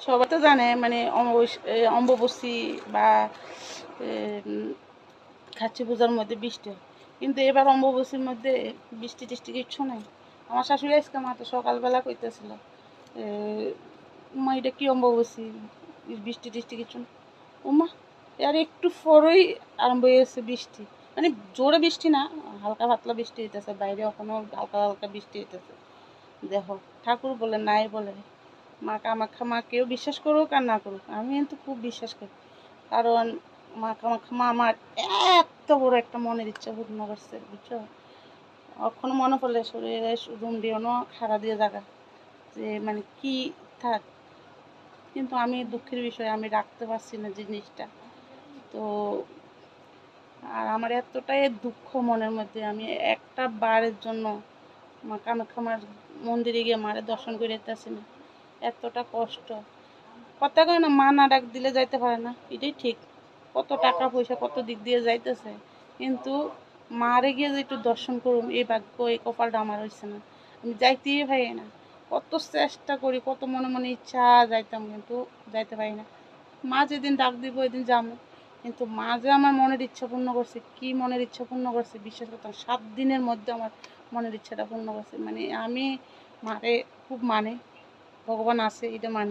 সবাই তো জানে মানে অম্বুবাচী বা খাচ্ছি পূজার মধ্যে বৃষ্টি হয়, কিন্তু এবার অম্বুবাচীর মধ্যে বৃষ্টি টিষ্টি কিচ্ছু নাই। আমার শাশুড়ি আজকে মাত্র সকালবেলা কইতেছিল মা এটা কি অম্বুবাচী, বৃষ্টি টিষ্টি কিচ্ছু না। ওমা আর একটু পরেই আরম্ভ হয়ে গেছে বৃষ্টি, মানে জোরে বৃষ্টি না, হালকা পাতলা বৃষ্টি হইতেছে, বাইরে এখনো হালকা হালকা বৃষ্টি হইতেছে। দেখো ঠাকুর বলে নাই বলে মা কামাখ্যা মা কেউ বিশ্বাস করুক আর না করুক, আমি কিন্তু খুব বিশ্বাস করি, কারণ মা কামাখ্যা মা আমার এত বড় একটা মনের ইচ্ছা পূর্ণ করছে, বুঝছো। কখনো মনে পড়লে শরীরে রুম দিও খাড়া দিয়ে জায়গা যে মানে কি থাক, কিন্তু আমি দুঃখের বিষয় আমি রাখতে পারছি না জিনিসটা। তো আর আমার এতটাই দুঃখ মনের মধ্যে, আমি একটা বারের জন্য মা কামাখ্যা মার মন্দিরে গিয়ে মারে দর্শন করে যেতেছি না, এতটা কষ্ট। কথা কয় না মা না ডাক দিলে যাইতে পারে না, এটাই ঠিক। কত টাকা পয়সা কত দিক দিয়ে যাইতেছে, কিন্তু মারে গিয়ে যে একটু দর্শন করুন এই ভাগ্য এই কপালটা আমার হয়েছে না, আমি যাইতেই পারি না। কত চেষ্টা করি, কত মনে মনে ইচ্ছা যাইতাম, কিন্তু যাইতে পারি না। মা যেদিন ডাক দিব ওই দিন যাবো, কিন্তু মা যে আমার মনের ইচ্ছা পূর্ণ করছে, কি মনের ইচ্ছা পূর্ণ করছে বিশ্বাস করতাম, 7 দিনের মধ্যে আমার মনের ইচ্ছাটা পূর্ণ করছে। মানে আমি মারে খুব মানে, ভগবান আছে এটা মানে।